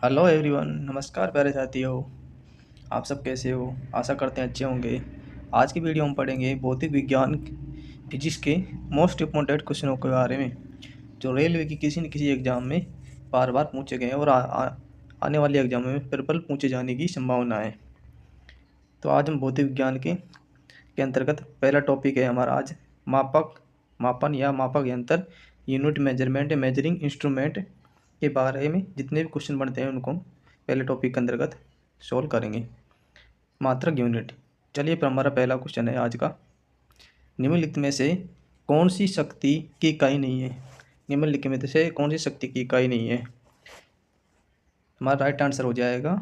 Hello everyone, नमस्कार प्यारे साथियों। आप सब कैसे हो? आशा करते हैं अच्छे होंगे। आज की वीडियो में पढ़ेंगे भौतिक विज्ञान फिजिक्स के मोस्ट इम्पोर्टेंट क्वेश्चनों के बारे में, जो रेलवे की किसी न किसी एग्जाम में बार बार पूछे गए हैं और आने वाले एग्जाम में प्रबल पूछे जाने की संभावना है। तो आज हम भौतिक विज्ञान के अंतर्गत पहला टॉपिक है हमारा आज मापन या मापक यंत्र, यूनिट मेजरमेंट, मेजरिंग इंस्ट्रूमेंट के बारे में जितने भी क्वेश्चन बनते हैं उनको पहले टॉपिक के अंतर्गत सोल्व करेंगे। मात्रक यूनिट। चलिए पर हमारा पहला क्वेश्चन है आज का, निम्नलिखित में से कौन सी शक्ति की इकाई नहीं है? निम्नलिखित में से कौन सी शक्ति की इकाई नहीं है? हमारा राइट आंसर हो जाएगा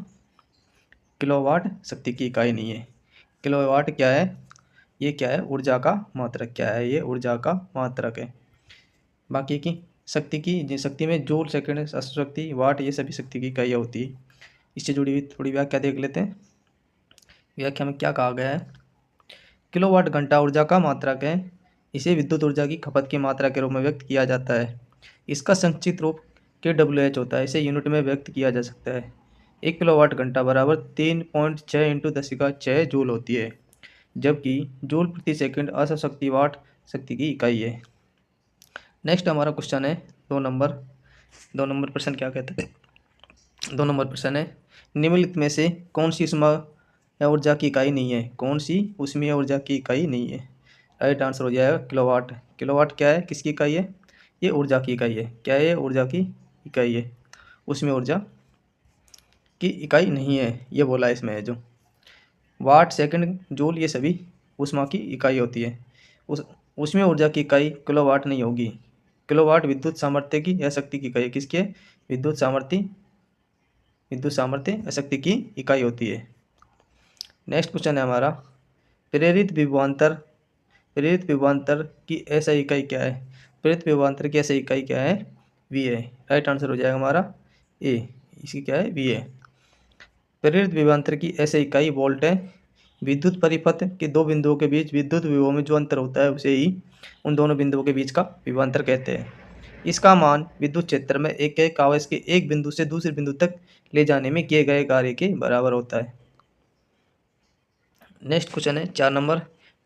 किलोवाट शक्ति की इकाई नहीं है। किलोवाट क्या है? ये क्या है? ऊर्जा का मात्रक। क्या है ये? ऊर्जा का मात्रक है। बाकी की शक्ति में जूल, सेकंड, शक्ति, वाट, ये सभी शक्ति की इकाइयाँ होती है। इससे जुड़ी हुई थोड़ी व्याख्या देख लेते हैं। व्याख्या में क्या कहा गया है? किलोवाट घंटा ऊर्जा का मात्रक है। इसे विद्युत ऊर्जा की खपत की मात्रा के रूप में व्यक्त किया जाता है। इसका संक्षिप्त रूप KWH होता है। इसे यूनिट में व्यक्त किया जा सकता है। 1 किलोवाट घंटा बराबर 3.6 × 10⁶ जूल होती है, जबकि जूल प्रति सेकंड अशक्ति वाट शक्ति की इकाई है। नेक्स्ट हमारा क्वेश्चन है 2 नंबर प्रश्न क्या कहते हैं? 2 नंबर प्रश्न है, निम्नलिखित में से कौन सी ऊष्मा ऊर्जा की इकाई नहीं है? कौन सी ऊष्मीय ऊर्जा की इकाई नहीं है? राइट आंसर हो जाएगा किलोवाट। किलोवाट क्या है? किसकी इकाई है? ये ऊर्जा की इकाई है। क्या है? ये ऊर्जा की इकाई है। ऊष्मीय ऊर्जा की इकाई नहीं है, ये बोला है इसमें। जो वाट, सेकंड, जूल, ये सभी ऊष्मा की इकाई होती है। ऊष्मीय ऊर्जा की इकाई किलोवाट नहीं होगी। किलोवाट विद्युत सामर्थ्य की या शक्ति की इकाई है। किसकी है? विद्युत सामर्थ्य या शक्ति की इकाई होती है। नेक्स्ट क्वेश्चन है हमारा, प्रेरित विभवांतर की ऐसा इकाई क्या है? प्रेरित विभवांतर की ऐसा इकाई क्या है? वी है। राइट आंसर हो जाएगा हमारा ए। इसकी क्या है? वी है। प्रेरित विभवांतर की ऐसा इकाई वोल्ट है। विद्युत परिपथ के दो बिंदुओं के बीच विद्युत विभव में जो अंतर होता है उसे ही उन दोनों बिंदुओं के बीच का विभवांतर कहते हैं। इसका मान विद्युत क्षेत्र में एक आवेश के एक बिंदु से दूसरे बिंदु तक ले जाने में किए गए कार्य के बराबर होता है। नेक्स्ट क्वेश्चन है 4 नंबर,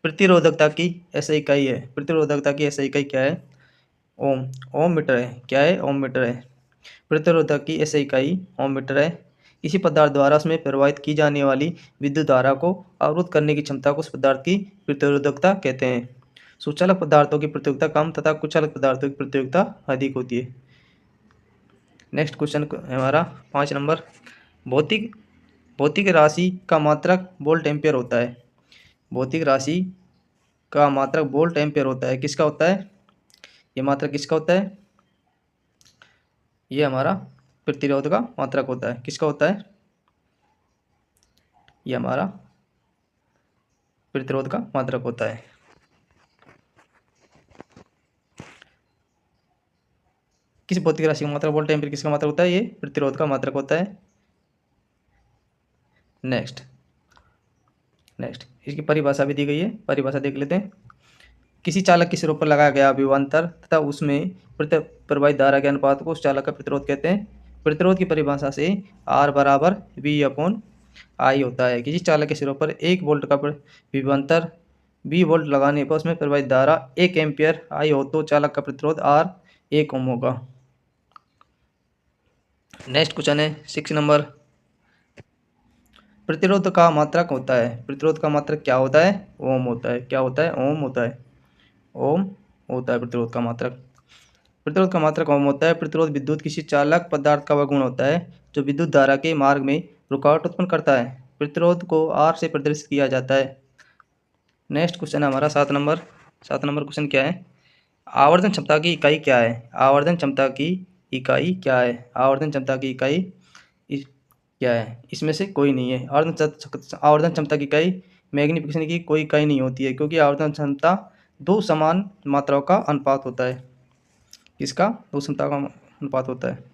प्रतिरोधकता की ऐसा इकाई है। प्रतिरोधकता की ऐसा इकाई क्या है? ओम। ओम मीटर है। क्या है? ओम मीटर है। प्रतिरोधक की ऐसा इकाई ओम मीटर है। किसी पदार्थ द्वारा उसमें प्रवाहित की जाने वाली विद्युत धारा को अवरुद्ध करने की क्षमता को उस पदार्थ की प्रतिरोधकता कहते हैं। सुचालक पदार्थों की प्रतिरोधकता कम तथा कुचालक पदार्थों की प्रतिरोधकता अधिक होती है। नेक्स्ट क्वेश्चन हमारा 5 नंबर, भौतिक भौतिक राशि का मात्रक वोल्ट एम्पियर होता है। भौतिक राशि का मात्रक वोल्ट एम्पियर होता है। किसका होता है? ये मात्रक किसका होता है? ये हमारा प्रतिरोध का मात्रक होता है। किसका होता है? ये हमारा प्रतिरोध का मात्रक होता है। किस भौतिक राशि का मात्रक वोल्ट एम्पीयर किसका मात्रक होता है? ये प्रतिरोध का मात्रक होता है। नेक्स्ट इसकी परिभाषा भी दी गई है। परिभाषा देख लेते हैं। किसी चालक के सिरों पर लगाया गया विभवांतर तथा उसमें प्रवाहित धारा के अनुपात को उस चालक का प्रतिरोध कहते हैं। प्रतिरोध की परिभाषा से R बराबर V/I होता है। किसी चालक के सिरों पर 1 वोल्ट का विभवांतर 20 वोल्ट लगाने पर उसमें प्रवाहित धारा 1 एम्पियर I हो तो चालक का प्रतिरोध R 1 ओम होगा। नेक्स्ट क्वेश्चन है 6 नंबर, प्रतिरोध का मात्रक होता है। प्रतिरोध का मात्रक क्या होता है? ओम होता है। क्या होता है? ओम होता है। ओम होता है प्रतिरोध का मात्रक। प्रतिरोध का मात्रक ओम होता है। प्रतिरोध विद्युत किसी चालक पदार्थ का वह गुण होता है जो विद्युत धारा के मार्ग में रुकावट उत्पन्न करता है। प्रतिरोध को R से प्रदर्शित किया जाता है। नेक्स्ट क्वेश्चन है हमारा 7 नंबर। 7 नंबर क्वेश्चन क्या है? आवर्धन क्षमता की इकाई क्या है? आवर्धन क्षमता की इकाई क्या है? आवर्धन क्षमता की इकाई क्या है? इसमें से कोई नहीं है। आवर्धन क्षमता की इकाई मैग्निफिकेशन की कोई इकाई नहीं होती है, क्योंकि आवर्धन क्षमता दो समान मात्राओं का अनुपात होता है। किसका? दो क्षमता का अनुपात होता है।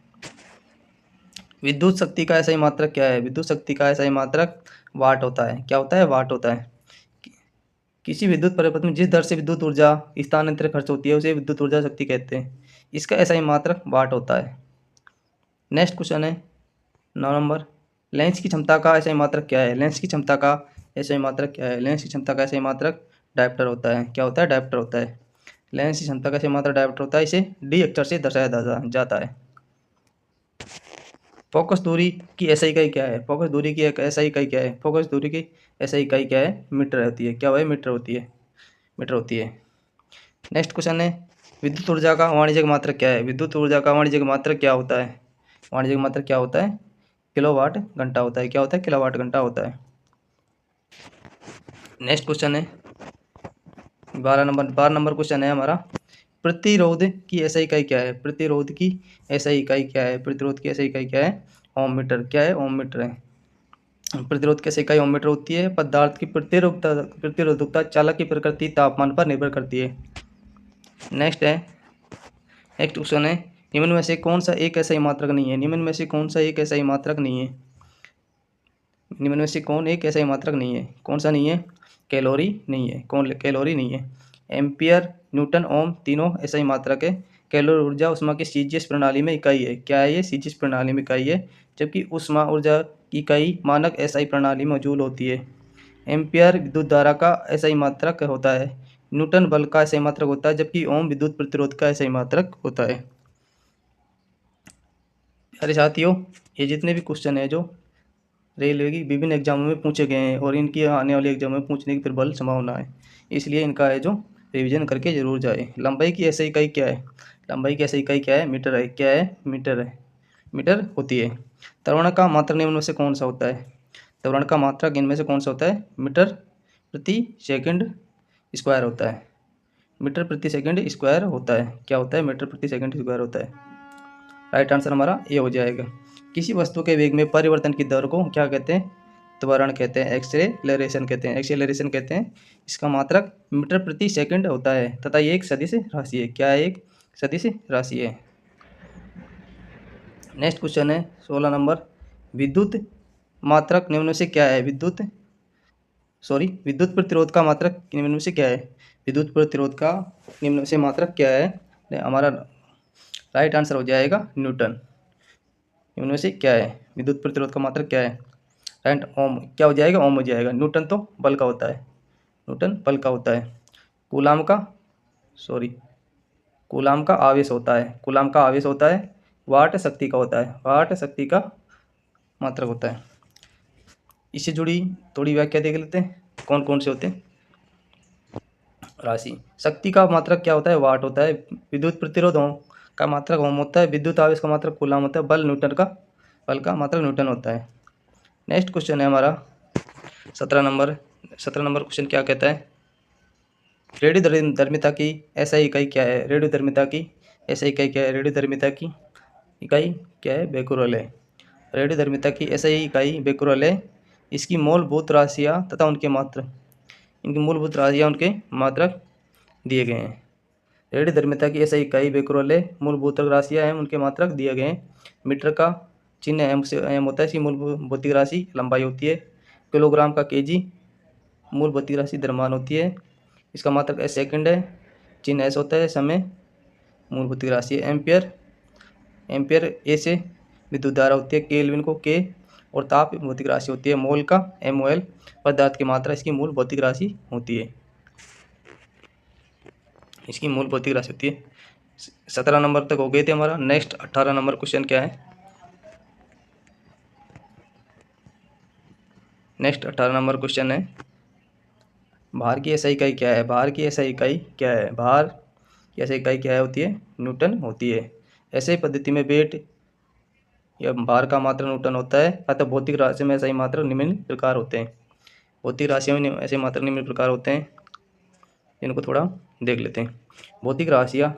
विद्युत शक्ति का ऐसा ही मात्रक क्या है? विद्युत शक्ति का ऐसा ही मात्रक वाट होता है। क्या होता है? वाट होता है। किसी विद्युत परिपथ में जिस दर से विद्युत ऊर्जा स्थानांतरित खर्च होती है उसे विद्युत ऊर्जा शक्ति कहते हैं। इसका ऐसा ही मात्रक वाट होता है। नेक्स्ट क्वेश्चन है 9 नंबर, लेंस की क्षमता का SI मात्रक क्या है? लेंस की क्षमता का SI मात्रक क्या है? लेंस की क्षमता का SI मात्रक डायप्टर होता है। क्या होता है? डायप्टर होता है। लेंस की क्षमता का SI मात्रक डायप्टर होता है। इसे D अक्षर से दर्शाया जाता है। फोकस दूरी की SI इकाई क्या है? फोकस दूरी की एक SI इकाई क्या है? फोकस दूरी की SI इकाई क्या है? मीटर होती है। क्या है? मीटर होती है। मीटर होती है। नेक्स्ट क्वेश्चन है, विद्युत ऊर्जा का वाणिज्यिक मात्रक क्या है? विद्युत ऊर्जा का वाणिज्यिक मात्रक क्या होता है? वाणिज्यिक मात्रक क्या होता है? किलोवाट घंटा होता है। क्या होता है? किलोवाट घंटा होता है। नेक्स्ट क्वेश्चन है 12 नंबर क्वेश्चन है हमारा, प्रतिरोध की SI इकाई क्या है? प्रतिरोध की SI इकाई क्या है? प्रतिरोध की SI इकाई क्या है? ओम मीटर। क्या है? ओम मीटर है। प्रतिरोध की SI इकाई ओम मीटर होती है। पदार्थ की प्रतिरोधकता चालक की प्रकृति तापमान पर निर्भर करती है। नेक्स्ट क्वेश्चन है, निम्न में से कौन सा एक SI मात्रक नहीं है? निम्न में से कौन सा एक SI मात्रक नहीं है? निम्न में से कौन एक SI मात्रक नहीं है? कौन सा नहीं है? कैलोरी नहीं है। कौन? कैलोरी नहीं है। एम्पियर, न्यूटन, ओम तीनों SI मात्रक है। कैलोरी ऊर्जा ऊष्मा की सीजीएस प्रणाली में इकाई है। क्या है ये? सीजीएस प्रणाली में इकाई है। जबकि ऊष्मा ऊर्जा की इकाई मानक SI प्रणाली में मौजूद होती है। एम्पियर विद्युत धारा का SI मात्रक होता है। न्यूटन बल का SI मात्रक होता है, जबकि ओम विद्युत प्रतिरोध का SI मात्रक होता है। प्यारे साथियों, ये जितने भी क्वेश्चन है जो रेलवे की विभिन्न एग्जामों में पूछे गए हैं और इनकी आने वाले एग्जाम में पूछने की प्रबल संभावना है, इसलिए इनका है जो रिवीजन करके जरूर जाए। लंबाई की SI इकाई क्या है? लंबाई की SI इकाई क्या है? मीटर है। क्या है? मीटर है। मीटर होती है। त्वरण का मात्रक निम्न में से कौन सा होता है? त्वरण का मात्रक इनमें से कौन सा होता है? मीटर प्रति सेकंड स्क्वायर होता है। मीटर प्रति सेकंड स्क्वायर होता है। क्या होता है? मीटर प्रति सेकंड स्क्वायर होता है। राइट आंसर हमारा ये हो जाएगा। किसी वस्तु के वेग में परिवर्तन की दर को क्या कहते हैं? त्वरण कहते हैं। एक्सेलरेशन कहते हैं। एक्सेलरेशन कहते हैं। इसका मात्रक मीटर प्रति सेकंड होता है तथा ये एक सदिश राशि है। क्या है? एक सदिश राशि है। नेक्स्ट क्वेश्चन है 16 नंबर, विद्युत मात्रक निम्न में से क्या है? विद्युत प्रतिरोध का मात्रक निम्न में से क्या है? विद्युत प्रतिरोध का निम्न में से मात्रक क्या है? हमारा राइट आंसर हो जाएगा न्यूटन। इनमें से क्या है? विद्युत प्रतिरोध का मात्रक क्या है? राइट, ओम। क्या हो जाएगा? ओम हो जाएगा। न्यूटन तो बल का होता है। न्यूटन बल का होता है। कूलाम का कूलाम का आवेश होता है। कूलाम का आवेश होता है। वाट शक्ति का होता है। वाट शक्ति का मात्रक होता है। इससे जुड़ी थोड़ी व्याख्या देख लेते हैं, कौन कौन से होते हैं। राशि, शक्ति का मात्रक क्या होता है? वाट होता है। विद्युत प्रतिरोध का मात्रक ओम होता है। विद्युत आवेश का मात्रक कूलाम होता है। बल का मात्रक न्यूटन होता है। नेक्स्ट क्वेश्चन है हमारा 17 नंबर। 17 नंबर क्वेश्चन क्या कहता है? रेडियोधर्मिता की SI इकाई क्या है? रेडियोधर्मिता की SI इकाई क्या है? रेडियोधर्मिता की इकाई क्या है? बेकुरल है। रेडियोधर्मिता की SI इकाई बेकुरल है। इसकी मूलभूत राशियाँ तथा उनके मात्रक, इनकी मूलभूत राशियाँ उनके मात्रक दिए गए हैं। रेडियोधर्मिता की SI इकाई बेकुरल है। मूलभूत राशियाँ हैं, उनके मात्रक दिए गए हैं। मीटर का चिन्ह एम होता है। इसकी मूल भौतिक राशि लंबाई होती है। किलोग्राम का kg मूल भौतिक राशि द्रव्यमान होती है। इसका मात्रक सेकंड है। चिन्ह एस होता है। समय मूल भौतिक राशि है। एम्पियर ए से विद्युत धारा होती है। केल्विन को के और ताप भौतिक राशि होती है। मोल का MOL पदार्थ की मात्रा इसकी मूल भौतिक राशि होती है। इसकी मूल भौतिक राशि होती है। 17 नंबर तक हो गए थे हमारा। नेक्स्ट 18 नंबर क्वेश्चन क्या है? नेक्स्ट 18 नंबर क्वेश्चन है, भार की SI इकाई क्या है? भार की SI इकाई क्या है? भार की SI इकाई क्या होती है? न्यूटन होती है। ऐसे पद्धति में वेट या भार का मात्रक न्यूटन होता है। अतः भौतिक राशि में SI मात्रक निम्न प्रकार होते हैं। भौतिक राशियों में ऐसे मात्रक निम्न प्रकार होते हैं, इनको थोड़ा देख लेते हैं। भौतिक राशियाँ,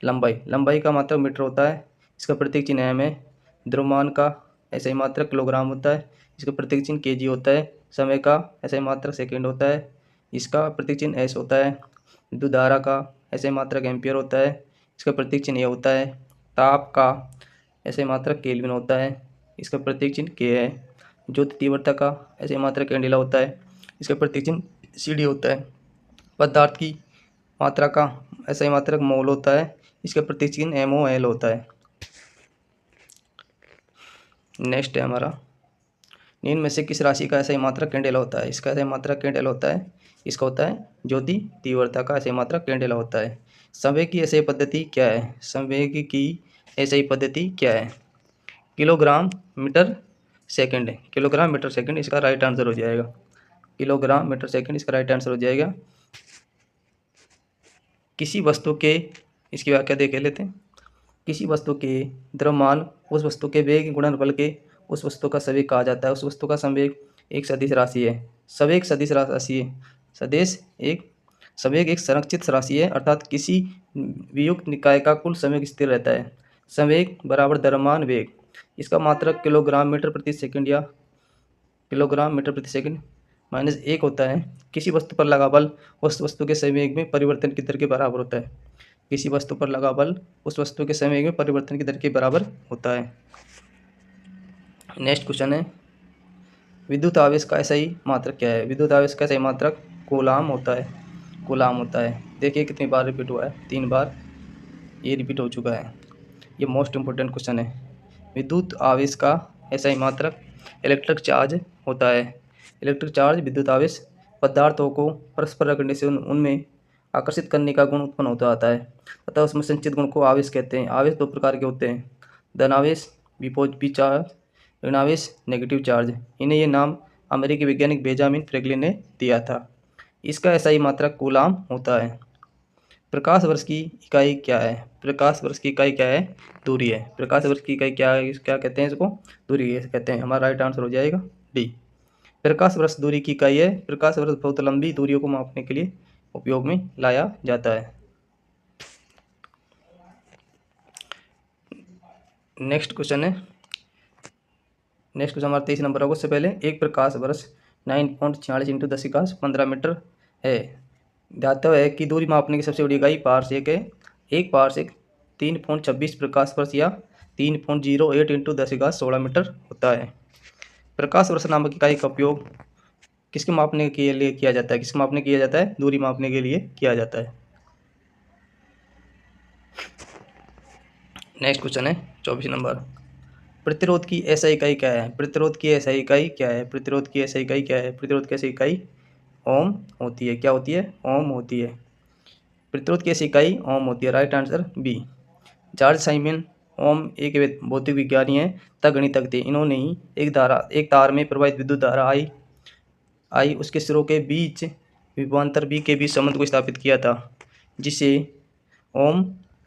लंबाई का मात्रक मीटर होता है। इसका प्रतीक चिन्ह m है। द्रव्यमान का SI मात्रक किलोग्राम होता है। इसका प्रतीक चिन्ह kg होता है। समय का SI मात्रक सेकंड होता है। इसका प्रतीक चिन्ह s होता है। विद्युत धारा का SI मात्रक एम्पियर होता है। इसका प्रतीक चिन्ह A होता है। ताप का SI मात्रक केल्विन होता है। इसका प्रतीक चिन्ह K है। ज्योति तीव्रता का SI मात्रक कैंडेला होता है। इसका प्रतीक चिन्ह CD होता है। पदार्थ की मात्रा का SI मात्रक मोल होता है। इसका प्रतीक चिन्ह MOL होता है। नेक्स्ट है हमारा, निम्न में से किस राशि का ऐसा मात्रक कैंडेला होता है? इसका ऐसा मात्रक कैंडेला होता है, इसका होता है ज्योति तीव्रता का ऐसा मात्रक कैंडेला होता है। संवेग की ऐसी पद्धति क्या है? संवेग की ऐसी पद्धति क्या है? किलोग्राम मीटर सेकंड है, किलोग्राम मीटर सेकंड इसका राइट आंसर हो जाएगा। किलोग्राम मीटर सेकंड इसका राइट आंसर हो जाएगा। किसी वस्तु के, इसकी व्याख्या देख लेते हैं। किसी वस्तु के द्रव्यमान उस वस्तु के वेग गुणनफल के उस वस्तु का संवेग कहा जाता है। उस वस्तु का संवेग एक सदिश राशि है। संवेग सदिश राशि है। संवेग एक संरक्षित राशि है, अर्थात किसी वियुक्त निकाय का कुल संवेग स्थिर रहता है। संवेग बराबर द्रव्यमान वेग, इसका मात्रक किलोग्राम मीटर प्रति सेकंड या किलोग्राम मीटर प्रति सेकंड -1 होता है। किसी वस्तु पर लगा बल उस वस्तु के संवेग में परिवर्तन की दर के बराबर होता है। किसी वस्तु पर लगा बल उस वस्तु के संवेग में परिवर्तन की दर के बराबर होता है। नेक्स्ट क्वेश्चन है, विद्युत आवेश का SI मात्रक क्या है? विद्युत आवेश का SI मात्रक कूलाम होता है। कूलाम होता है। देखिए कितनी बार रिपीट हुआ है, 3 बार ये रिपीट हो चुका है। ये मोस्ट इम्पोर्टेंट क्वेश्चन है। विद्युत आवेश का SI मात्रक इलेक्ट्रिक चार्ज होता है। इलेक्ट्रिक चार्ज विद्युत आवेश पदार्थों को परस्पर रगड़ने से उनमें आकर्षित करने का गुण उत्पन्न होता आता है, अतः उसमें संचित गुण को आवेश कहते हैं। आवेश 2 प्रकार के होते हैं, धनावेश विपरीत चार्ज, ऋणावेश नेगेटिव चार्ज। इन्हें ये नाम अमेरिकी वैज्ञानिक बेंजामिन फ्रैंकलिन ने दिया था। इसका SI मात्रक कूलाम होता है। प्रकाश वर्ष की इकाई क्या है? प्रकाश वर्ष की इकाई क्या है? दूरी है। प्रकाश वर्ष की इकाई क्या है? क्या कहते हैं इसको? दूरी कहते हैं। हमारा राइट आंसर हो जाएगा डी। प्रकाश वर्ष दूरी की इकाई है। प्रकाश वर्ष बहुत लंबी दूरियों को मापने के लिए उपयोग में लाया जाता है। नेक्स्ट क्वेश्चन हमारा 23 नंबर होगा। उससे पहले एक प्रकाश वर्ष 9.46 × 10⁻15 मीटर है। ज्ञातव्य है कि दूरी मापने की सबसे बड़ी इकाई पारसेक है। एक पारसेक 3.26 प्रकाश वर्ष या 3.08 × 10⁻16 मीटर होता है। प्रकाश वर्ष नामक इकाई का उपयोग किसके मापने के लिए किया जाता है? किसके मापने किया जाता है? दूरी मापने के लिए किया जाता है। नेक्स्ट क्वेश्चन है 24 नंबर, प्रतिरोध की SI इकाई क्या है? प्रतिरोध की SI इकाई क्या है? प्रतिरोध की SI इकाई क्या है? प्रतिरोध की SI इकाई ओम होती है। क्या होती है? ओम होती है। प्रतिरोध की SI इकाई ओम होती है। Right answer B. George Simon Ohm एक भौतिक विज्ञानी हैं तथा गणितज्ञ थे। इन्होंने ही एक तार में प्रवाहित विद्युत धारा आई उसके सिरों के बीच विभवांतर B के बीच संबंध को स्थापित किया था, जिसे ओम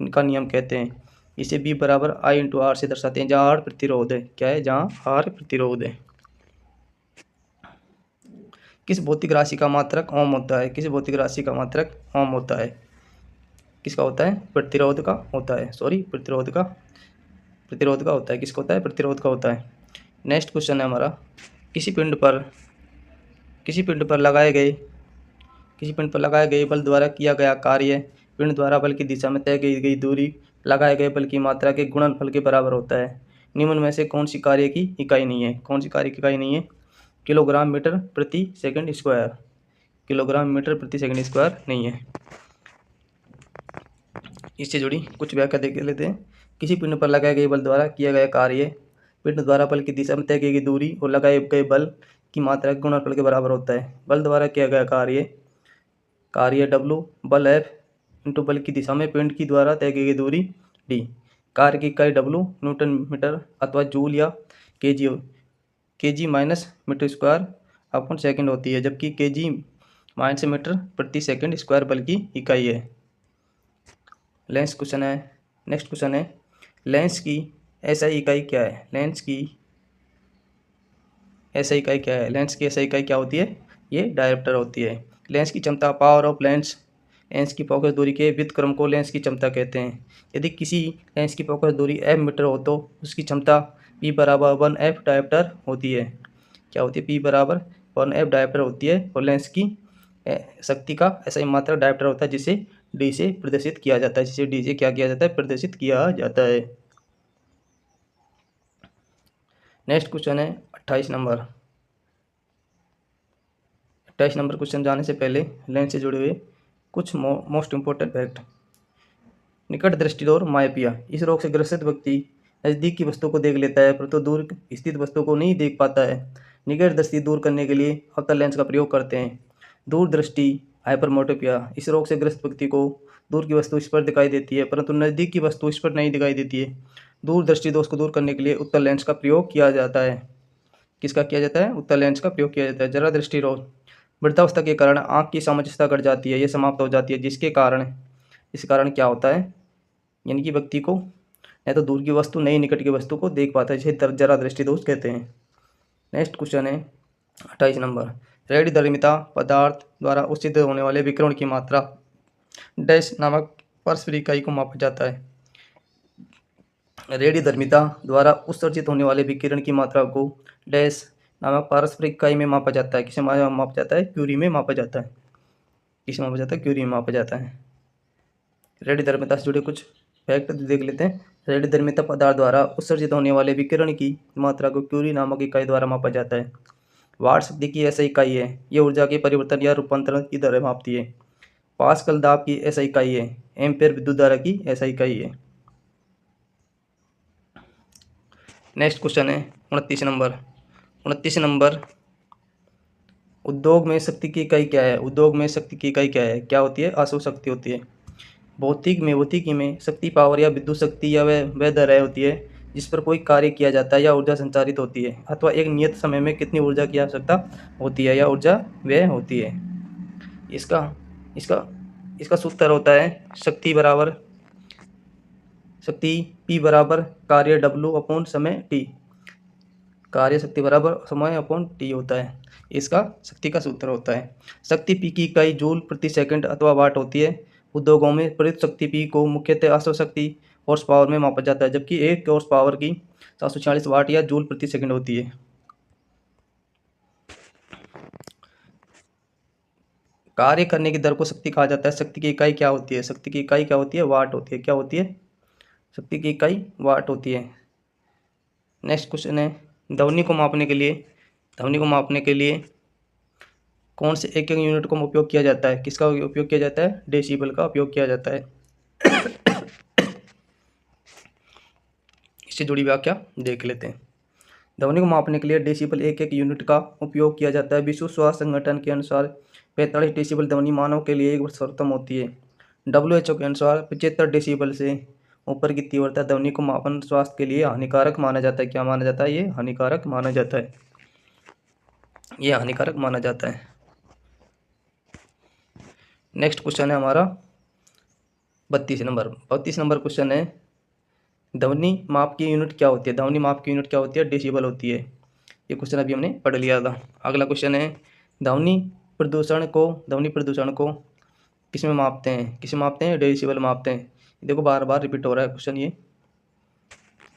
का नियम कहते हैं। इसे B बराबर I × R से दर्शाते हैं, जहाँ R प्रतिरोध है। क्या है? जहाँ R प्रतिरोध है। किस भौतिक राशि का मात्रक ओम होता है? किस भौतिक राशि का मात्रक ओम होता है? किसका होता है? प्रतिरोध का होता है। सॉरी, प्रतिरोध का होता है। किसका होता है? प्रतिरोध का होता है। नेक्स्ट क्वेश्चन है हमारा, किसी पिंड पर लगाए गए बल द्वारा किया गया कार्य पिंड द्वारा बल की दिशा में तय की गई दूरी लगाए गए बल की मात्रा के गुणनफल के बराबर होता है। निम्न में से कौन सी कार्य की इकाई नहीं है? कौन सी कार्य की इकाई नहीं है? किलोग्राम मीटर प्रति सेकंड स्क्वायर। किलोग्राम मीटर प्रति सेकंड स्क्वायर नहीं है। इससे जुड़ी कुछ व्याख्या देख लेते हैं। किसी पिंड पर लगाए गए बल द्वारा किया गया कार्य पिंड द्वारा बल की दिशा में तय की गई दूरी और लगाए गए बल की मात्रा के गुणनफल के बराबर होता है। बल द्वारा किया गया कार्य W, बल F इंटू बल की दिशा में पिंड की द्वारा तय की गई दूरी D। कार्य की इकाई W न्यूटन मीटर अथवा जूल या kg minus meter square upon second होती है, जबकि kg माइनस मीटर प्रति सेकंड स्क्वायर बल की इकाई है। नेक्स्ट क्वेश्चन है, लेंस की SI इकाई क्या है? लेंस की SI इकाई क्या है? लेंस की SI इकाई क्या होती है? ये डायोप्टर होती है। लेंस की क्षमता पावर ऑफ लेंस की फोकस दूरी के व्युत्क्रम को लेंस की क्षमता कहते हैं। यदि किसी लेंस की फोकस दूरी f मीटर हो तो उसकी क्षमता P बराबर 1F डायोप्टर होती है। क्या होती है? P बराबर 1F डायोप्टर होती है। और लेंस की शक्ति का SI मात्रक डायोप्टर होता है, जिसे D से प्रदर्शित किया जाता है। क्या किया जाता है? प्रदर्शित किया जाता है। नेक्स्ट क्वेश्चन है 28 नंबर। 28 नंबर क्वेश्चन जाने से पहले लेंस से जुड़े हुए कुछ मोस्ट इम्पोर्टेंट फैक्ट। निकट दृष्टि और मायोपिया, इस रोग से ग्रसित व्यक्ति नज़दीक की वस्तु को देख लेता है परंतु दूर स्थित वस्तु को नहीं देख पाता है। निकट दृष्टि दूर करने के लिए अवतल लेंस का प्रयोग करते हैं। दूरदृष्टि हाइपरमेट्रोपिया, इस रोग से ग्रस्त व्यक्ति को दूर की वस्तु स्पष्ट दिखाई देती है परंतु नज़दीक की वस्तु स्पष्ट नहीं दिखाई देती है। दूरदृष्टि दोष को दूर करने के लिए उत्तल लेंस का प्रयोग किया जाता है। किसका किया जाता है? उत्तल लेंस का प्रयोग किया जाता है। जरा दृष्टि रोग, वृद्धावस्था के कारण आँख की सामंजस्यता घट जाती है, यह समाप्त हो जाती है, जिसके कारण इस कारण क्या होता है, यानी कि व्यक्ति को न तो दूर की वस्तु नहीं निकट की वस्तु को देख पाता है, जिसे जरा दृष्टि दोष कहते हैं। नेक्स्ट क्वेश्चन है 28 नंबर। रेडिधर्मिता पदार्थ द्वारा उत्सर्जित होने वाले विकिरण की मात्रा डैश नामक परस्पर इकाई को मापा जाता है। रेडिधर्मिता द्वारा उत्सर्जित होने वाले विकिरण की मात्रा को डैश नामक पारस्परिक इकाई में मापा जाता है। किसे मापा जाता है? क्यूरी में मापा जाता है। किसे मापा जाता है? क्यूरी में मापा जाता है। रेडिधर्मिता से जुड़े कुछ फैक्ट देख लेते हैं। रेडिधर्मिता पदार्थ द्वारा उत्सर्जित होने वाले विकिरण की मात्रा को क्यूरी नामक इकाई द्वारा मापा जाता है। वाट शक्ति की ऐसा इकाई है, यह ऊर्जा के परिवर्तन या रूपांतरण की दर मापती है। पास्कल दाब की ऐसा इकाई है, एम्पेयर विद्युत धारा की ऐसा इकाई है। नेक्स्ट क्वेश्चन है 29 नंबर। 29 नंबर, उद्योग में शक्ति की इकाई क्या है? उद्योग में शक्ति की इकाई क्या है? क्या होती है? अशोक शक्ति होती है। भौतिकी में शक्ति पावर या विद्युत शक्ति या वह दर होती है जिस पर कोई कार्य किया जाता है या ऊर्जा संचारित होती है, अथवा एक नियत समय में कितनी ऊर्जा की आवश्यकता होती है या ऊर्जा व्यय होती है। इसका इसका इसका सूत्र होता है शक्ति P बराबर कार्य W अपॉन समय T। कार्य शक्ति बराबर समय अपॉन T होता है, इसका शक्ति का सूत्र होता है। शक्ति P की इकाई जूल प्रति सेकंड अथवा वाट होती है। उद्योगों में प्रयुक्त शक्ति P को मुख्यतः अश्व शक्ति हॉर्स पावर में मापा जाता है, जबकि 1 हॉर्स पावर की 746 वाट या जूल प्रति सेकंड होती है। कार्य करने की दर को शक्ति कहा जाता है। शक्ति की इकाई क्या होती है? शक्ति की इकाई क्या होती है? वाट होती है। क्या होती है? शक्ति की इकाई वाट होती है। नेक्स्ट क्वेश्चन है, ध्वनि को मापने के लिए कौन से एक यूनिट का उपयोग किया जाता है? किसका उपयोग किया जाता है? डेसिबल का उपयोग किया जाता है। इससे जुड़ी व्याख्या देख लेते हैं। ध्वनि को मापने के लिए डेसिबल एक यूनिट का उपयोग किया जाता है। विश्व स्वास्थ्य संगठन के अनुसार 45 डेसिबल ध्वनि मानव के लिए एक सर्वोत्तम होती है। WHO के अनुसार 75 डेसिबल से ऊपर की तीव्रता ध्वनि को मापन स्वास्थ्य के लिए हानिकारक माना जाता है। क्या माना जाता है? ये हानिकारक माना जाता है। ये हानिकारक माना जाता है। नेक्स्ट क्वेश्चन है हमारा 32 नंबर। 32 नंबर क्वेश्चन है, ध्वनि माप की यूनिट क्या होती है? ध्वनि माप की यूनिट क्या होती है? डेसिबल होती है। ये क्वेश्चन अभी हमने पढ़ लिया था। अगला क्वेश्चन है, ध्वनि प्रदूषण को किस में मापते हैं? किस में मापते हैं? डेसिबल मापते हैं। देखो बार बार रिपीट हो रहा है क्वेश्चन, ये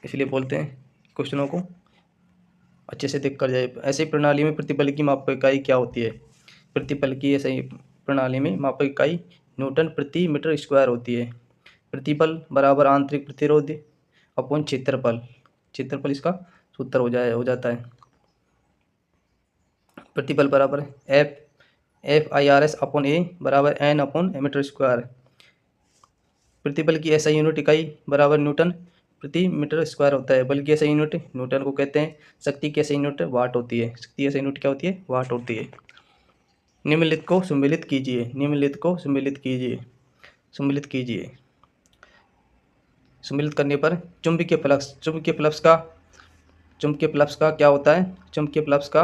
इसलिए बोलते हैं क्वेश्चनों को अच्छे से देख कर जाए। ऐसी प्रणाली में प्रतिपल की माप इकाई क्या होती है? प्रतिपल की ऐसी प्रणाली में माप इकाई न्यूटन प्रति मीटर स्क्वायर होती है। प्रतिपल बराबर आंतरिक प्रतिरोध अपॉन क्षेत्रफल इसका सूत्र हो जाता है। प्रतिपल बराबर FIRS अपॉन A बराबर N अपॉन मीटर स्क्वायर। प्रतिपल की ऐसा यूनिट इकाई बराबर न्यूटन प्रति मीटर स्क्वायर होता है। बल की ऐसा यूनिट न्यूटन को कहते हैं। शक्ति की ऐसा यूनिट वाट होती है। शक्ति ऐसा यूनिट क्या होती है? वाट होती है। निम्नलिखित को सम्मिलित कीजिए। सम्मिलित करने पर चुंबकीय फ्लक्स का क्या होता है? चुंबकीय फ्लक्स का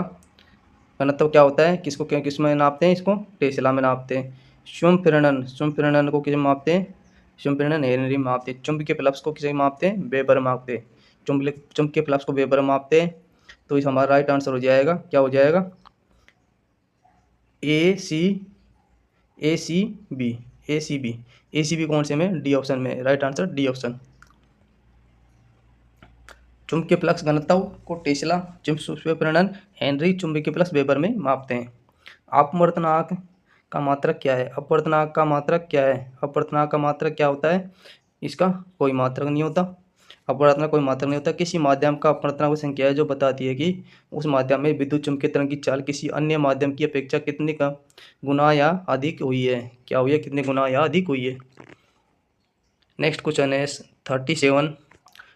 घनत्व क्या होता है? किस में नापते हैं? इसको टेस्ला में नापते हैं। स्वयं को किसे मापते हैं? स्वयं हेनरी में मापते हैं। चुंबकीय फ्लक्स को किसे मापते हैं? वेबर मापते हैं। चुंबकीय फ्लक्स को वेबर मापते हैं। तो इस हमारा राइट आंसर हो जाएगा, क्या हो जाएगा? ACB कौन से में? डी ऑप्शन में। Right answer D option. चुंबकीय फ्लक्स घनत्व को टेस्ला, स्वयं हेनरी, चुंबकीय फ्लक्स वेबर में मापते हैं। अपवर्तनांक का मात्रक क्या है? अपवर्तनांक का मात्रक क्या होता है? इसका कोई मात्रक नहीं होता। अपवर्तनांक कोई मात्रक नहीं होता। किसी माध्यम का अपवर्तनांक संख्या है जो बताती है कि उस माध्यम में विद्युत चुम्बकीय तरंग की चाल किसी अन्य माध्यम की अपेक्षा कितने का गुना या अधिक हुई है। क्या हुई है? कितने गुना या अधिक हुई है। नेक्स्ट क्वेश्चन है 37।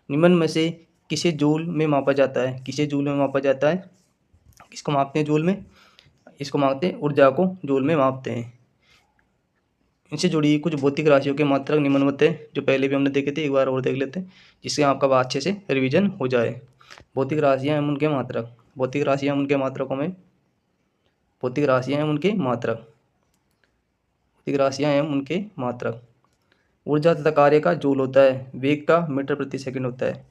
निम्न में से किसे जूल में मापा जाता है? किसे जूल में मापा जाता है? किसको मापते हैं जूल में? इसको मापते हैं, ऊर्जा को जूल में मापते हैं। इनसे जुड़ी कुछ भौतिक राशियों के मात्रक निम्नवत हैं, जो पहले भी हमने देखे थे, एक बार और देख लेते हैं जिससे आपका अच्छे से रिवीजन हो जाए। भौतिक राशियाँ एवं उनके मात्रक। भौतिक राशियाँ उनके मात्रकों में भौतिक राशियाँ एवं उनके मात्रक। भौतिक राशियाँ एवं उनके मात्रक। ऊर्जा तथा कार्य का जूल होता है, वेग का मीटर प्रति सेकंड होता है,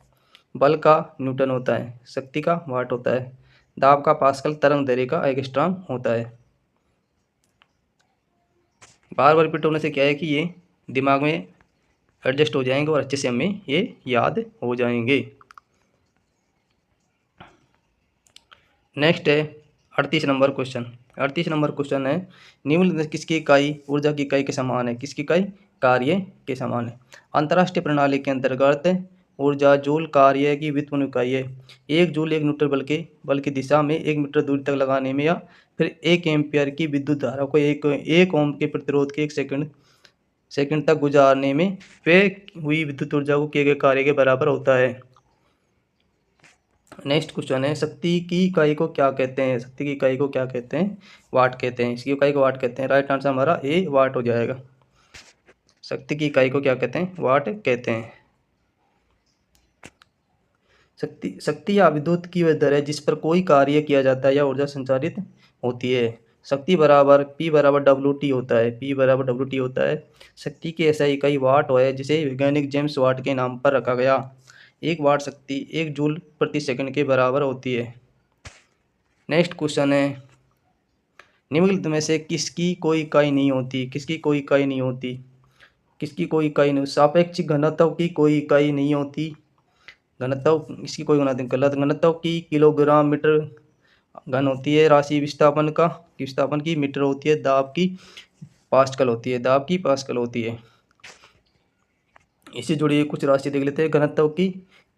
बल का न्यूटन होता है, शक्ति का वाट होता है, दाब का पास्कल, तरंग दैर्घ्य का एंगस्ट्रॉम होता है। बार बार रिपीट होने से क्या है कि ये दिमाग में एडजस्ट हो जाएंगे और अच्छे से हमें ये याद हो जाएंगे। नेक्स्ट है 38 नंबर क्वेश्चन। 38 नंबर क्वेश्चन है, निम्न किसकी इकाई ऊर्जा की इकाई के समान है? किसकी इकाई? कार्य के समान है। अंतरराष्ट्रीय प्रणाली के अंतर्गत ऊर्जा जूल कार्य की व्युत्पन्न इकाई है। एक जूल एक न्यूटन बल की दिशा में 1 मीटर दूरी तक लगाने में, या फिर 1 एम्पियर की विद्युत धारा को एक ओम के प्रतिरोध के 1 सेकंड तक गुजारने में व्यय हुई विद्युत ऊर्जा को किए गए कार्य के बराबर होता है। नेक्स्ट क्वेश्चन है, शक्ति की इकाई को क्या कहते हैं? शक्ति की इकाई को क्या कहते हैं? वाट कहते हैं। इसकी इकाई को वाट कहते हैं। राइट आंसर हमारा ए वाट हो जाएगा। शक्ति की इकाई को क्या कहते हैं? वाट कहते हैं। शक्ति या विद्युत की वह दर है जिस पर कोई कार्य किया जाता है या ऊर्जा संचारित होती है। शक्ति बराबर P बराबर WT होता है। P बराबर WT होता है। शक्ति की ऐसा इकाई वाट है जिसे वैज्ञानिक जेम्स वाट के नाम पर रखा गया। 1 वाट शक्ति 1 जूल प्रति सेकंड के बराबर होती है। नेक्स्ट क्वेश्चन है, निम्नलिखित में से किसकी कोई इकाई नहीं होती? किसकी कोई इकाई नहीं होती? किसकी कोई इकाई नहीं? सापेक्षिक घनत्व की कोई इकाई नहीं होती। घनत्व इसकी कोई गलत। घनत्व की किलोग्राम मीटर घन होती है। राशि विस्थापन की मीटर होती है। दाब की पास्कल होती है। दाब की पास्कल होती है। इससे जुड़ी कुछ राशि देख लेते हैं। घनत्व की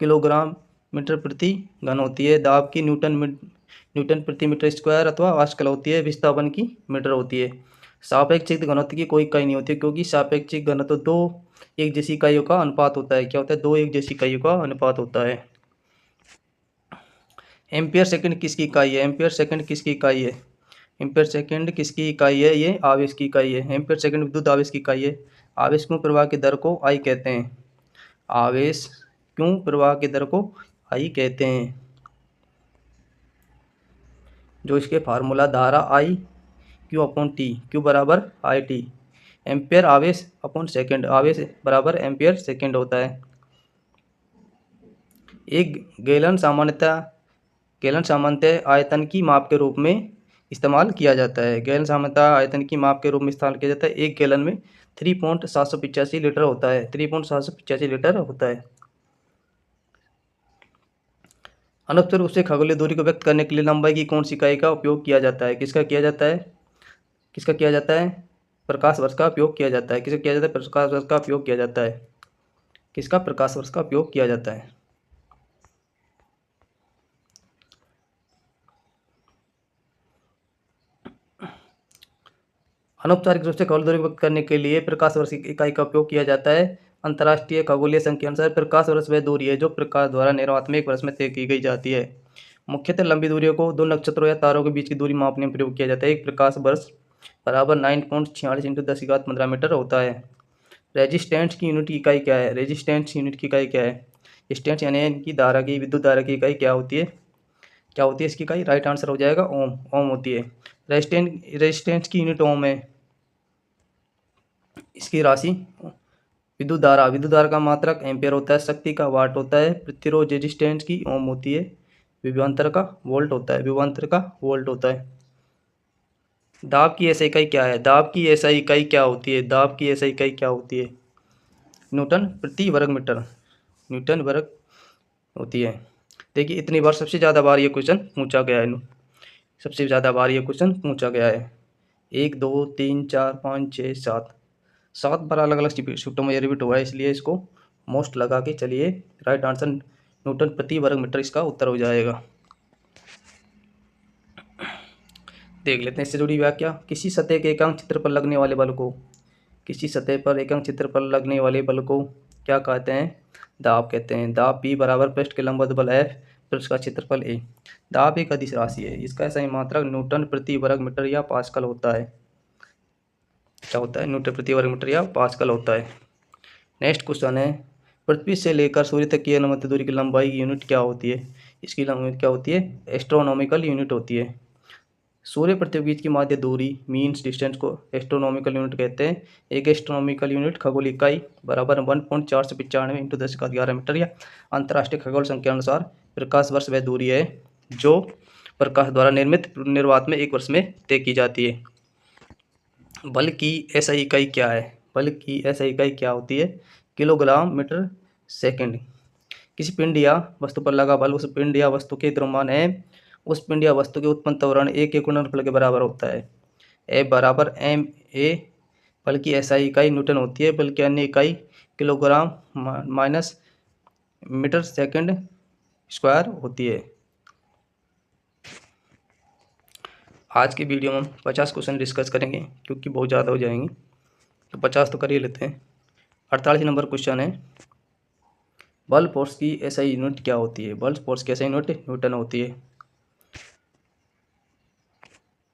किलोग्राम मीटर प्रति घन होती है। दाब की न्यूटन प्रति मीटर स्क्वायर अथवा पास्कल होती है। विस्थापन की मीटर होती है। सापेक्षिक घनत्व की कोई इकाई नहीं होती, क्योंकि सापेक्षिक घनत्व 2 एक जैसी इकाइयों का अनुपात होता है। क्या होता है? 2 एक जैसी इकाइयों का अनुपात होता है। एम्पियर सेकंड किसकी इकाई है? एम्पियर सेकंड किसकी इकाई है? एम्पियर सेकंड किसकी इकाई है? ये आवेश की इकाई है। एम्पियर सेकंड विद्युत आवेश की इकाई है। आवेश क्यों प्रवाह की दर को आई कहते हैं? आवेश क्यों प्रवाह की दर को आई कहते हैं? जो इसके फार्मूला धारा I Q upon T, Q बराबर आई टी। एम्पियर आवेश अपॉन सेकंड, आवेश बराबर एम्पियर सेकंड होता है। एक गैलन सामान्यतः आयतन की माप के रूप में इस्तेमाल किया जाता है। गैलन सामान्यतः आयतन की माप के रूप में इस्तेमाल किया जाता है। एक गैलन में 3.785 लीटर होता है। 3.785 लीटर होता है। अनुत्तर रूप से खगोलीय दूरी को व्यक्त करने के लिए लंबाई की कौन सी इकाई का उपयोग किया जाता है? किसका किया जाता है? किसका किया जाता है? प्रकाश वर्ष का उपयोग किया जाता है। किसका किया जाता है? प्रकाश वर्ष का उपयोग किया जाता है। किसका? प्रकाश वर्ष का उपयोग किया जाता है। अनौपचारिक रूप से खगोलीय दूरी को व्यक्त करने के लिए प्रकाश वर्ष की इकाई का उपयोग किया जाता है। अंतर्राष्ट्रीय खगोलीय संघ के अनुसार प्रकाश वर्ष वह दूरी है जो प्रकाश द्वारा निर्वातमें वर्ष में तय की गई जाती है। मुख्यतः लंबी दूरियों को 2 नक्षत्रों या तारों के बीच की दूरी मापने में प्रयोग किया जाता है। एक प्रकाश वर्ष बराबर 9.46 × 10⁻15 मीटर होता है। रेजिस्टेंस की यूनिट की इकाई क्या है? रेजिस्टेंस यूनिट की इकाई क्या है? स्टेंस यानी इनकी धारा की विद्युत धारा की इकाई क्या होती है? क्या होती है इसकी इकाई? राइट आंसर हो जाएगा ओम। ओम होती है। रेजिस्टेंस की यूनिट ओम है। इसकी राशि विद्युत धारा का मात्रक एम्पियर होता है। शक्ति का वाट होता है। प्रतिरोध रेजिस्टेंस की ओम होती है। विभवांतर का वोल्ट होता है। विभवांतर का वोल्ट होता है। दाब की ऐसा इकाई क्या है? दाब की ऐसा इकाई क्या होती है? दाब की ऐसा इकाई क्या होती है? न्यूटन प्रति वर्ग मीटर। न्यूटन वर्ग होती है। देखिए इतनी बार सबसे ज़्यादा बार ये क्वेश्चन पूछा गया है। सबसे ज़्यादा बार ये क्वेश्चन पूछा गया है। 1 2 3 4 5 6 7 बार अलग अलग शिफ्टों में रिपीट हुआ है, इसलिए इसको मोस्ट लगा के चलिए। राइट आंसर न्यूटन प्रति वर्ग मीटर इसका उत्तर हो जाएगा। देख लेते हैं इससे जुड़ी व्याख्या। किसी सतह के एकांक चित्र पर लगने वाले बल को, किसी सतह पर एकांक चित्र पर लगने वाले बल को क्या कहते हैं? दाब कहते हैं। दाब P बराबर पृष्ठ के लंबवत बल F, पृष्ठ का क्षेत्रफल A। दाब एक अदिश राशि है, इसका सही मात्रक न्यूटन प्रति वर्ग मीटर या पास्कल होता है। क्या होता है? न्यूटन प्रति वर्ग मीटर या पास्कल होता है। नेक्स्ट क्वेश्चन है, पृथ्वी से लेकर सूर्य तक की अनुमत दूरी की लंबाई की यूनिट क्या होती है? इसकी लंबाई क्या होती है? एस्ट्रोनॉमिकल यूनिट होती है। सूर्य पृथ्वी के बीच की माध्य दूरी मीन्स डिस्टेंस को एस्ट्रोनॉमिकल यूनिट कहते हैं। एक एस्ट्रोनॉमिकल यूनिट खगोल इकाई बराबर 1.495 इंटू 10⁻11 मीटर या अंतर्राष्ट्रीय खगोल संख्या अनुसार प्रकाश वर्ष वह दूरी है जो प्रकाश द्वारा निर्मित निर्वात में एक वर्ष में तय की जाती है। बल की SI इकाई क्या है? बल की SI इकाई क्या होती है? Kilogram meter second. किसी पिंड या वस्तु पर लगा बल उस पिंड या वस्तु के द्रव्यमान M उस पिंड या वस्तु के उत्पन्न त्वरण A के गुणनफल के बराबर होता है। F बराबर ma। बल की SI इकाई न्यूटन होती है। बल की अन्य इकाई kilogram minus meter second square होती है। आज की वीडियो में हम 50 क्वेश्चन डिस्कस करेंगे क्योंकि बहुत ज़्यादा हो जाएंगे, तो 50 तो कर ही लेते हैं। 48 नंबर क्वेश्चन है, बल फोर्स की SI यूनिट क्या होती है? बल फोर्स की SI यूनिट न्यूटन होती है।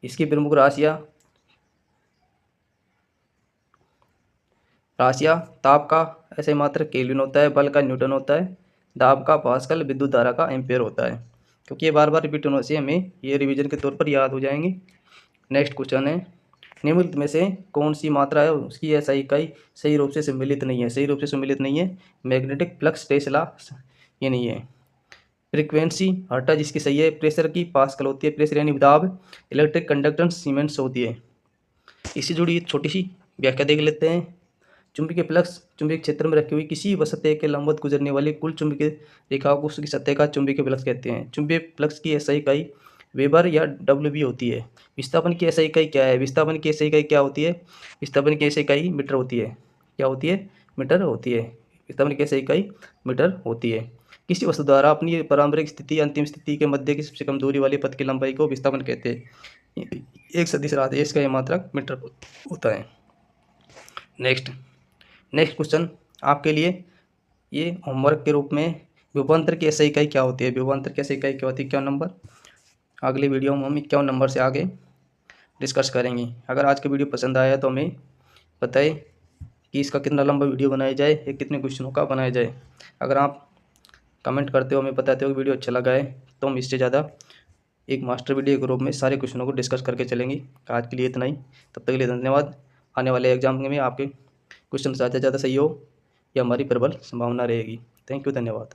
इसकी प्रमुख राशियाँ ताप का SI मात्रक केल्विन होता है, बल का न्यूटन होता है, दाब का पास्कल, विद्युत धारा का एम्पेयर होता है। क्योंकि ये बार बार रिपीट होने से हमें ये रिवीजन के तौर पर याद हो जाएंगे। नेक्स्ट क्वेश्चन है, निम्नलिखित में से कौन सी मात्रा है उसकी SI इकाई सही रूप से सम्मिलित नहीं है? सही रूप से सम्मिलित नहीं है। मैग्नेटिक फ्लक्स टेस्ला ये नहीं है। फ्रीक्वेंसी हर्ट्ज इसकी सही है। प्रेशर की पास्कल होती है, प्रेशर यानी दाब। इलेक्ट्रिक कंडक्टेंस सीमेंस होती है। इससे जुड़ी एक छोटी सी व्याख्या देख लेते हैं। चुंबकीय फ्लक्स चुंबकीय क्षेत्र में रखी हुई किसी सतह के लंबवत गुजरने वाली कुल चुंबकीय रेखाओं को उसकी सतह का चुंबकीय फ्लक्स कहते हैं। चुंबकीय फ्लक्स की SI इकाई वेबर या WB होती है। विस्थापन की SI इकाई क्या है? विस्थापन की SI इकाई क्या होती है? विस्थापन की SI इकाई मीटर होती है। क्या होती है? मीटर होती है। विस्थापन की SI इकाई मीटर होती है। किसी वस्तु द्वारा अपनी प्रारंभिक स्थिति अंतिम स्थिति के मध्य की सबसे कम दूरी वाले पथ की लंबाई को विस्थापन कहते हैं। एक सदिश राशि है, इसका यह मात्रक मीटर होता है। नेक्स्ट क्वेश्चन आपके लिए ये होमवर्क के रूप में, विभवांतर की SI इकाई क्या होती है? विभवांतर की SI इकाई क्या होती है? 51 नंबर। अगले वीडियो में हम 51 नंबर से आगे डिस्कस करेंगे। अगर आज का वीडियो पसंद आया तो हमें बताएं कि इसका कितना लंबा वीडियो बनाया जाए या कितने क्वेश्चनों का बनाया जाए। अगर आप कमेंट करते हो, हमें बताते हो कि वीडियो अच्छा लगा है, तो हम इससे ज़्यादा एक मास्टर वीडियो के रूप में सारे क्वेश्चनों को डिस्कस करके चलेंगे। आज के लिए इतना ही, तब तक के लिए धन्यवाद। आने वाले एग्जाम में आपके क्वेश्चन ज़्यादा से ज़्यादा सही हो, यह हमारी प्रबल संभावना रहेगी। थैंक यू, धन्यवाद।